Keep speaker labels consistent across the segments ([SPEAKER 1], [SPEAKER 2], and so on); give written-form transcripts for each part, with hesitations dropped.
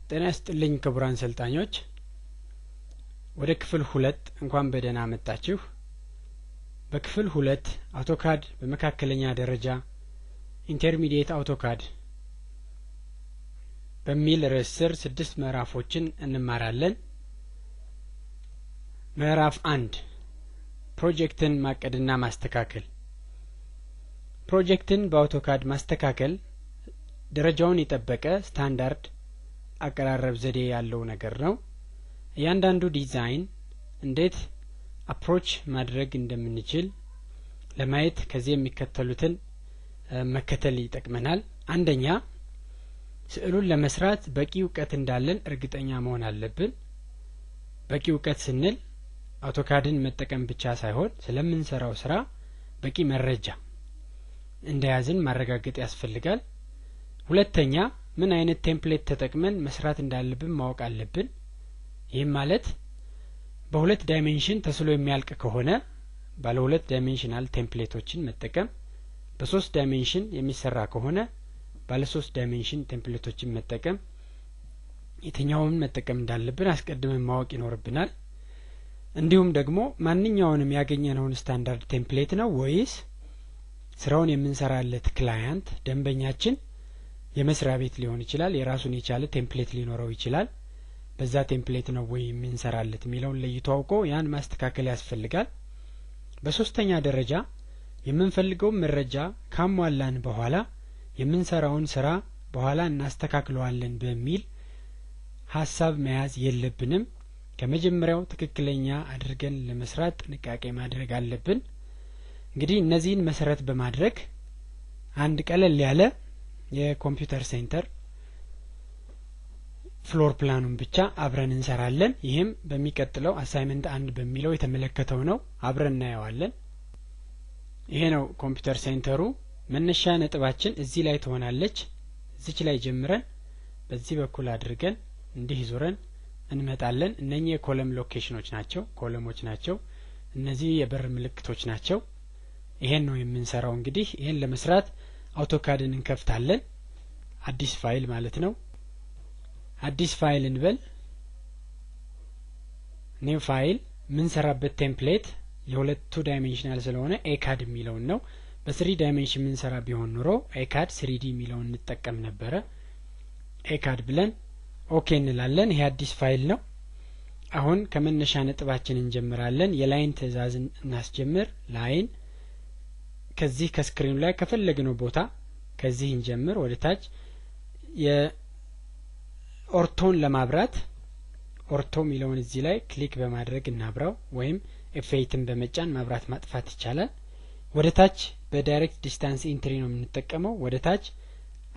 [SPEAKER 1] ጤና ይስጥልኝ ክቡራን ሰልጣኞች ወደ ክፍል 2 እንኳን በደህና መጣችሁ። በክፍል 2 አውቶካድ በመካከለኛ ደረጃ ኢንተርሚዲየት አውቶካድ በሚል ርዕስ ስር 6 ምዕራፎችን እንማራለን። ምዕራፍ 1 ፕሮጀክትን ማቀድና ማስተካከል። ፕሮጀክትን በአውቶካድ ማስተካከል ደረጃውን የጠበቀ ስታንዳርድ አቀራረብ ዘዴ ያለው ነገር ነው። እያንዳንዱ ዲዛይን እንዴት አፕሮች ማድረግ እንደምንችል ለማየት ከዚህ የሚከተሉትን መከተል ይጠቅመናል። አንደኛ ስዕሉን ለመስራት በቂ ዕውቀት እንዳለን እርግጠኛ መሆን አለብን። በቂ ዕውቀት ስንል አውቶካድን መጠቀም ብቻ ሳይሆን ስለምንሰራው ስራ በቂ መረጃ እንደያዝን ማረጋገጥ ያስፈልጋል። ሁለተኛ ምን አይነት ቴምፕሌት ተጠቅመን መስራት እንዳለብን ማወቅ አለብን። ይህም ማለት በሁለት ዳይሜንሽን ተስሎ የሚያልቅ ከሆነ ባለ ሁለት ዳይሜንሽናል ቴምፕሌቶችን መጠቀም፣ በሶስት ዳይሜንሽን የሚሰራ ከሆነ ባለ ሶስት ዳይሜንሽን ቴምፕሌቶችን መጠቀም፣ የትኛውን መጠቀም እንዳለብን አስቀድመን ማወቅ ይኖርብናል። እንዲሁም ደግሞ ማንኛውንም ያገኘነውን ስታንዳርድ ቴምፕሌት ነው ወይስ ስራውን የምንሰራለት ክላይንት ደንበኛችን የመስሪያ ቤት ሊሆን ይችላል፣ የራሱን የቻለ ቴምፕሌት ሊኖረው ይችላል። በዛ ቴምፕሌት ነው ወይ የምንሰራለት የሚለውን ለይቶ አውቆ ያን ማስተካከል ያስፈልጋል። በሶስተኛ ደረጃ የምንፈልገው መረጃ ካሟላን በኋላ የምንሰራውን ስራ በኋላ እናስተካክለዋለን በሚል ሐሳብ መያዝ የለብንም። ከመጀመሪያው ትክክለኛ አድርገን ለመስራት ጥንቃቄ ማድረግ አለብን። እንግዲህ እነዚህን መሰረት በማድረግ አንድ ቀለል ያለ የኮምፒውተር ሴንተር ፍሎር ፕላኑን ብቻ አብረን እንሰራለን። ይሄም በሚቀጥለው አሳይመንት 1 በሚለው የተመለከተው ነው። አብረን እናየዋለን። ይሄ ነው ኮምፒውተር ሴንተሩ። መነሻ ነጥባችን እዚህ ላይ ትሆናለች። እዚች ላይ ጀምረን በዚህ በኩል አድርገን እንዲህ ዞረን እንመጣለን። እነኚህ የኮለም ሎኬሽኖች ናቸው፣ ኮለሞች ናቸው። እነዚህ የበር ምልክቶች ናቸው። ይሄን ነው የምንሰራው። እንግዲህ ይሄን ለመስራት አውቶካድን እንከፍታለን። አዲስ ፋይል ማለት ነው። አዲስ ፋይል እንበል። ኒው ፋይል ምን ሰራበት ቴምፕሌት የሁለቱ ዳይሜንሽናል ስለሆነ ኤካድ የሚለውን ነው። በ3 ዳይሜንሽን ምን ሰራ ቢሆን ኑሮ ኤካድ 3D የሚለውን እንጠቀም ነበረ። ኤካድ ብለን ኦኬ እንላለን። ይሄ አዲስ ፋይል ነው። አሁን ከመነሻ ነጥባችን እንጀምራለን። የላይን ትዕዛዝን እናስጀምር። ላይን ከዚህ ከስክሪኑ ላይ ከፈለግነው ቦታ ከዚህ እንጀምር ወደ ታች። የኦርቶን ለማብራት ኦርቶ ሚለውን እዚህ ላይ ክሊክ በማድረግ እናብራው፣ ወይም F8ን በመጫን ማብራት ማጥፋት ይቻላል። ወደ ታች በዳይሬክት ዲስታንስ ኢንትሪ ነው የምንጠቀመው። ወደ ታች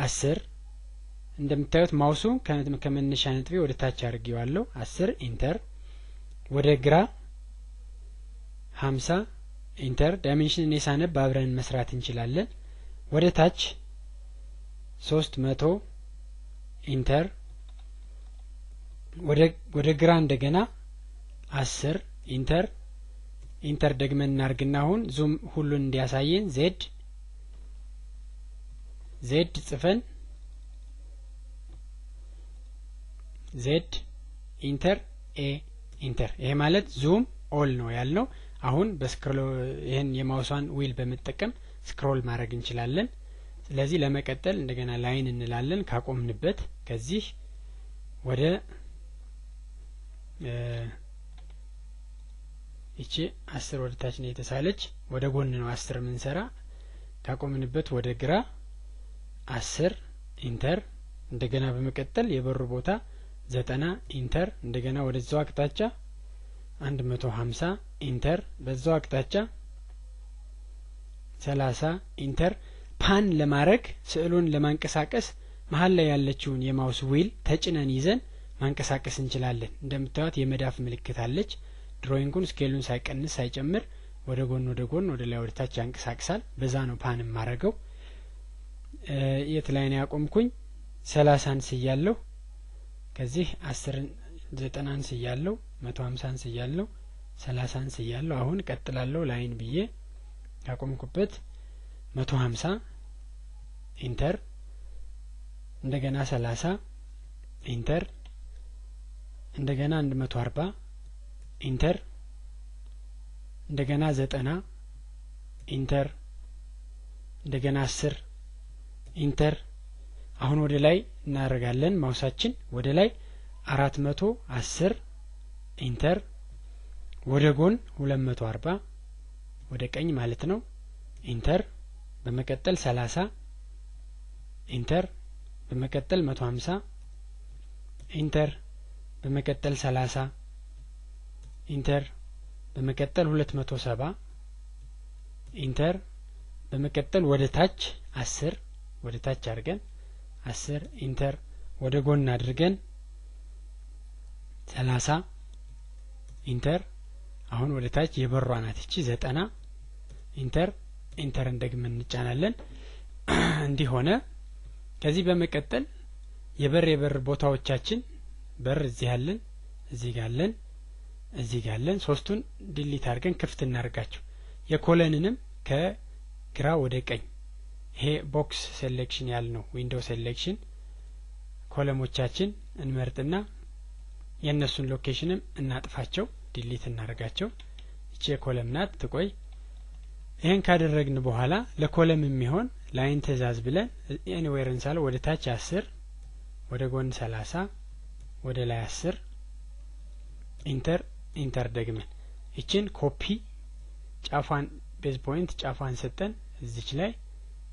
[SPEAKER 1] 10 እንደምታዩት ማውሱ ከመነሻ ነጥቤ ወደ ታች አድርጌዋለሁ። 10 ኢንተር። ወደ ግራ 50 ኢንተር። ዳይሜንሽን እኔሳነብ አብረን መስራት እንችላለን። ወደ ታች 300 ኢንተር። ወደ ግራ እንደገና 10 ኢንተር። ኢንተር ደግመን እናርግና አሁን ዙም ሁሉን እንዲያሳየን ዜድ ጽፈን ዜድ ኢንተር ኤ ኢንተር። ይሄ ማለት ዙም ኦል ነው ያልነው። አሁን ይሄን የማውሷን ዊል በመጠቀም ስክሮል ማድረግ እንችላለን። ስለዚህ ለመቀጠል እንደገና ላይን እንላለን። ካቆምንበት ከዚህ ወደ እቺ 10 ወደ ታች ነው የተሳለች፣ ወደ ጎን ነው 10 ምን ሰራ። ካቆምንበት ወደ ግራ 10 ኢንተር። እንደገና በመቀጠል የበሩ ቦታ 90 ኢንተር። እንደገና ወደዛው አቅጣጫ 150 ኢንተር። በዛው አቅጣጫ 30 ኢንተር። ፓን ለማድረግ ስዕሉን ለማንቀሳቀስ መሀል ላይ ያለችውን የማውስ ዊል ተጭነን ይዘን ማንቀሳቀስ እንችላለን። እንደምታዩት የመዳፍ ምልክት አለች። ድሮይንጉን ስኬሉን ሳይቀንስ ሳይጨምር ወደ ጎን ወደ ላይ ወደ ታች ያንቀሳቅሳል። በዛ ነው ፓን ማረገው። የት ላይ ነው ያቆምኩኝ? 30 ስያለሁ። ከዚህ 10 90 ስያለሁ፣ 150 ስያለሁ፣ 30 ስያለሁ። አሁን ቀጥላለሁ ላይን ብዬ ያቆምኩበት 150 ኢንተር። እንደገና 30 ኢንተር እንደገና 140 ኢንተር እንደገና 90 ኢንተር እንደገና 10 ኢንተር አሁን ወደ ላይ እናደርጋለን ማውሳችን ወደ ላይ 410 ኢንተር ወደ ጎን 240 ወደ ቀኝ ማለት ነው ኢንተር በመቀጠል 30 ኢንተር በመቀጠል 150 ኢንተር በመቀጠል 30 ኢንተር በመቀጠል 270 ኢንተር በመቀጠል ወደ ታች 10 ወደ ታች አድርገን 10 ኢንተር ወደ ጎን አድርገን 30 ኢንተር አሁን ወደ ታች የበሯ ናት እቺ 90 ኢንተር ኢንተር እንደግመን እንጫናለን እንዲህ ሆነ ከዚህ በመቀጠል የበር ቦታዎቻችን በር እዚህ ያለን እዚህ ጋር አለን ሶስቱን ዲሊት አድርገን ክፍት እናርጋቸው የኮለንንም ከግራ ወደ ቀኝ ይሄ ቦክስ ሴሌክሽን ያልነው ዊንዶው ሴሌክሽን ኮለሞቻችን እንመርጥና የነሱን ሎኬሽንም እናጥፋቸው ዲሊት እናርጋቸው እቺ የኮለም ናት ትቆይ ይሄን ካደረግን በኋላ ለኮለም የሚሆን ላይን ትእዛዝ ብለን ኤኒዌር እንሳለ ወደ ታች 10 ወደ ጎን 30 ወደ ላይ 10 ኢንተር ደግመን እቺን ኮፒ ጫፋን ቤዝ ፖይንት ጫፋን ሰጠን እዚች ላይ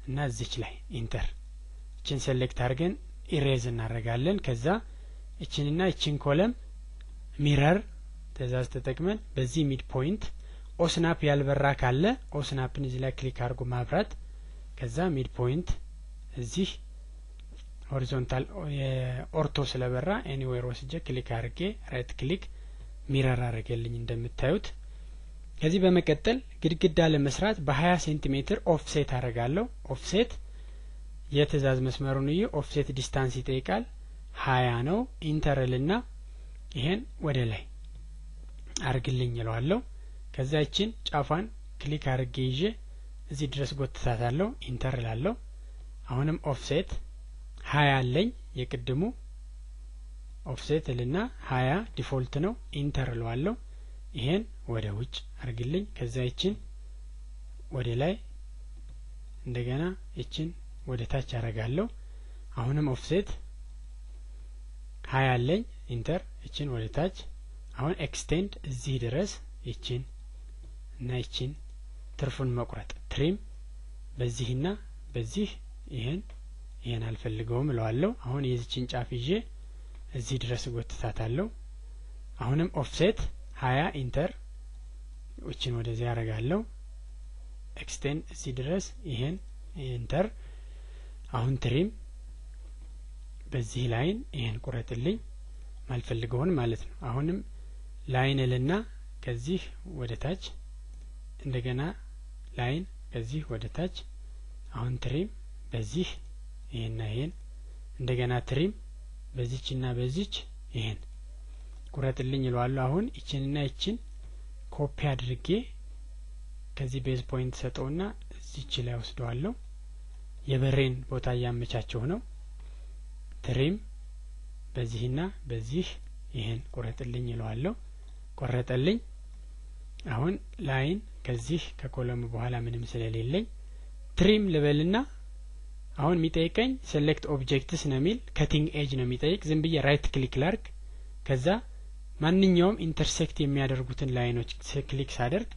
[SPEAKER 1] እና እዚች ላይ ኢንተር እቺን ሴሌክት አድርገን ኢሬዝ እናደርጋለን ከዛ እቺንና እቺን ኮለም ሚረር ትእዛዝ ተጠቅመን በዚህ ሚድ ፖይንት ኦስናፕ ያልበራ ካለ ኦስናፕን እዚህ ላይ ክሊክ አድርጎ ማብራት ከዛ ሚድ ፖይንት እዚህ ሆሪዞንታል ኦርቶ ስለበራ ኤኒዌር ወስጄ ክሊክ አድርጌ ራይት ክሊክ ሚረር አድርገልኝ እንደምታዩት ከዚህ በመቀጠል ግድግዳ ለመስራት በ20 ሴንቲሜትር ኦፍሴት አደርጋለሁ ኦፍሴት የትእዛዝ መስመሩን እዩ ኦፍሴት ዲስታንስ ይጠይቃል 20 ነው ኢንተርልና ይሄን ወደ ላይ አርግልኝ ይለዋለሁ ከዛ እቺን ጫፋን ክሊክ አድርጌ ይዤ እዚህ ድረስ ጎትታታለሁ ኢንተር እላለሁ አሁንም ኦፍሴት 20 አለኝ የቅድሙ ኦፍሴት ልና 20 ዲፎልት ነው ኢንተር እለዋለሁ ይሄን ወደ ውጭ አርግልኝ ከዛ እቺን ወደ ላይ እንደገና እቺን ወደ ታች አረጋለሁ አሁንም ኦፍሴት 20 አለኝ ኢንተር እቺን ወደ ታች አሁን ኤክስቴንድ እዚህ ድረስ እቺን እና እቺን ትርፉን መቁረጥ ትሪም በዚህና በዚህ ይሄን አልፈልገውም እለዋለሁ አሁን የዚህን ጫፍ ይዤ እዚህ ድረስ ጎትታታለሁ አሁንም ኦፍሴት 20 ኢንተር እቺን ወደዚህ ያረጋለሁ ኤክስቴንድ እዚህ ድረስ ይሄን ኢንተር አሁን ትሪም በዚህ ላይን ይሄን ቁረጥልኝ ማልፈልገውን ማለት ነው አሁንም ላይን ልና ከዚህ ወደ ታች እንደገና ላይን ከዚህ ወደ ታች አሁን ትሪም በዚህ ይሄን እንደገና ትሪም በዚህና በዚች ይሄን ቁረጥልኝ ይለዋለሁ አሁን እቺንና እቺን ኮፒ አድርጌ ከዚህ ቤዝ ፖይንት ሰጠውና እዚች ላይ ወስደዋለሁ የበሬን ቦታ ያመቻቸው ነው ትሪም በዚህና በዚህ ይሄን ቁረጥልኝ ይለዋለሁ ቆረጠልኝ አሁን ላይን ከዚህ ከኮለሙ በኋላ ምንም ስለሌለኝ ትሪም ልበልና አሁን የሚጠይቀኝ ሴሌክት ኦብጀክትስ ነው የሚል ከቲንግ ኤጅ ነው የሚጠይቅ ዝም ብዬ ራይት ክሊክ ላርግ ከዛ ማንኛውም ኢንተርሴክት የሚያደርጉትን ላይኖች ክሊክ ሳደርግ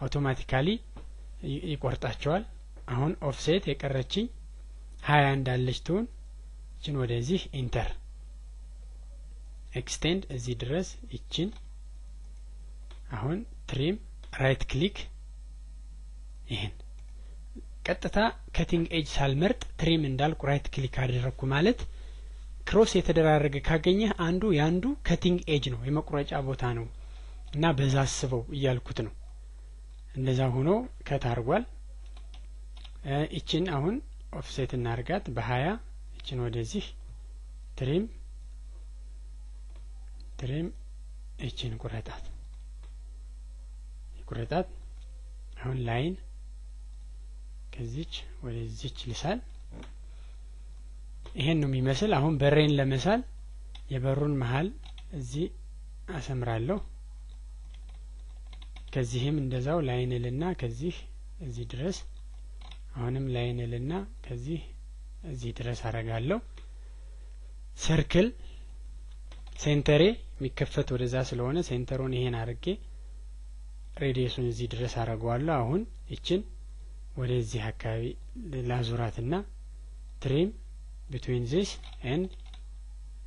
[SPEAKER 1] አውቶማቲካሊ ይቆርጣቸዋል አሁን ኦፍሴት የቀረችኝ 20 እንዳለች ትሁን እቺን ወደዚህ ኢንተር ኤክስቴንድ እዚህ ድረስ እቺን አሁን ትሪም ራይት ክሊክ ይሄን ቀጥታ ከቲንግ ኤጅ ሳልመርጥ ትሪም እንዳልኩ ራይት ክሊክ አደረኩ ማለት ክሮስ የተደራረገ ካገኘህ አንዱ ያንዱ ከቲንግ ኤጅ ነው የመቁረጫ ቦታ ነው እና በዛ አስበው እያልኩት ነው እንደዛ ሆኖ ከታርጓል እቺን አሁን ኦፍሴት እናርጋት በ20 እቺን ወደዚህ ትሪም እቺን ቁረጣት አሁን ላይን ከዚች ወደዚች ልሳል ይሄን ነው የሚመስል አሁን በሬን ለመሳል የበሩን መሃል እዚህ አሰምራለሁ። ከዚህም እንደዛው ላይንልና ከዚህ እዚህ ድረስ አሁንም ላይንልና ከዚህ እዚህ ድረስ አረጋለሁ። ሰርክል ሴንተሬ የሚከፈት ወደዛ ስለሆነ ሴንተሩን ይሄን አድርጌ ሬዲየሱን እዚህ ድረስ አረጋዋለሁ። አሁን እችን ወደዚህ አካባቢ ላዙራትና ትሪም between this and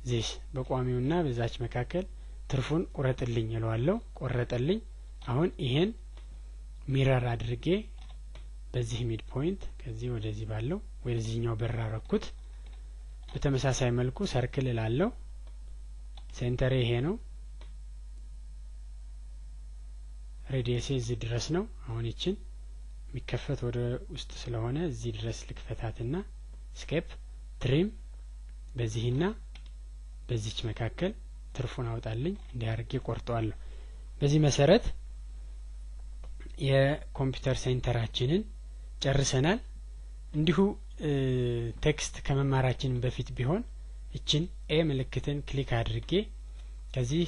[SPEAKER 1] this በቋሚውና በዛች መካከል ትርፉን ቁረጥልኝ እለዋለሁ። ቆረጠልኝ። አሁን ይሄን ሚረር አድርጌ በዚህ ሚድ ፖይንት ከዚህ ወደዚህ ባለው ወደዚህኛው በር አረኩት። በተመሳሳይ መልኩ ሰርክል እላለሁ። ሴንተር ይሄ ነው። ሬዲየስ እዚህ ድረስ ነው። አሁን እቺን የሚከፈት ወደ ውስጥ ስለሆነ እዚህ ድረስ ልክፈታትና ስኬፕ ትሪም በዚህና በዚህች መካከል ትርፉን አውጣልኝ እንዲያርጌ ቆርጠዋለሁ። በዚህ መሰረት የኮምፒውተር ሴንተራችንን ጨርሰናል። እንዲሁ ቴክስት ከመማራችን በፊት ቢሆን እችን ኤ ምልክትን ክሊክ አድርጌ ከዚህ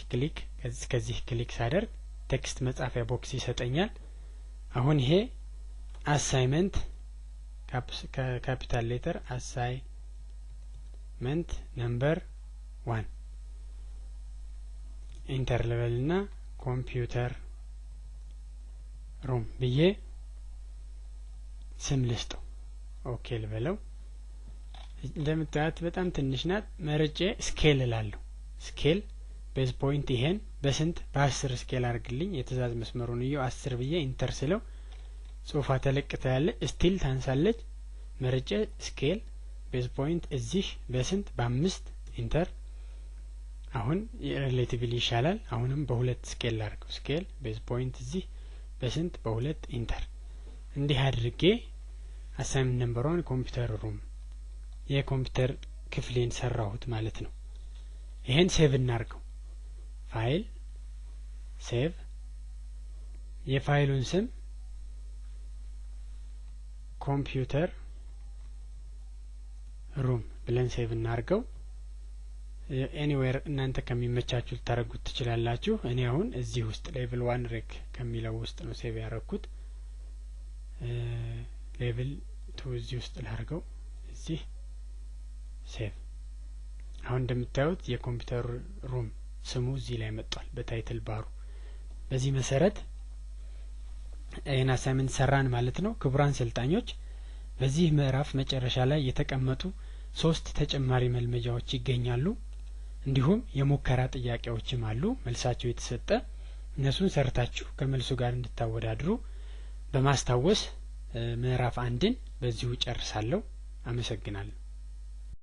[SPEAKER 1] ክሊክ ሳደርግ ቴክስት መጻፊያ ቦክስ ይሰጠኛል። አሁን ይሄ አሳይመንት ካፒታል ሌተር አሳይመንት ነምበር 1 ኢንተር ሌቨልና ኮምፒውተር ሩም ብዬ ስም ልስጠው። ኦኬ ልበለው። እንደምታዩት በጣም ትንሽ ናት። መርጬ ስኬል እላለሁ። ስኬል ቤዝ ፖይንት ይሄን በስንት በ10 ስኬል አድርግልኝ። የትእዛዝ መስመሩን እዩ 10 ብዬ ኢንተር ስለው ጽሁፋ ተለቅታ ያለ ስቲል ታንሳለች። መርጬ ስኬል ቤዝ ፖይንት እዚህ በስንት በ5 ኢንተር። አሁን ሪሌቲቭሊ ይሻላል። አሁንም በ2 ስኬል ላድርገው። ስኬል ቤዝ ፖይንት እዚህ በስንት በ2 ኢንተር። እንዲህ አድርጌ አሳይመንት ነምበር 1 ኮምፒውተር ሩም የኮምፒውተር ክፍሌን ሰራሁት ማለት ነው። ይሄን ሴቭ እናርገው። ፋይል ሴቭ። የፋይሉን ስም ኮምፒውተር ሩም ብለን ሴቭ እናርገው። ኤኒዌር እናንተ ከሚመቻችሁ ልታረጉት ትችላላችሁ። እኔ አሁን እዚህ ውስጥ ሌቭል 1 ሬክ ከሚለው ውስጥ ነው ሴቭ ያረኩት። ሌቭል 2 እዚህ ውስጥ ላርገው። እዚህ ሴቭ። አሁን እንደምታዩት የኮምፒውተር ሩም ስሙ እዚህ ላይ መጥቷል በታይትል ባሩ። በዚህ መሰረት ይሄን አሳይመንት ሰራን ማለት ነው። ክቡራን ሰልጣኞች በዚህ ምዕራፍ መጨረሻ ላይ የተቀመጡ 3 ተጨማሪ መልመጃዎች ይገኛሉ። እንዲሁም የሙከራ ጥያቄዎችም አሉ መልሳቸው የተሰጠ። እነሱን ሰርታችሁ ከመልሱ ጋር እንድታወዳድሩ በማስታወስ ምዕራፍ 1ን በዚሁ ጨርሳለሁ። አመሰግናለሁ።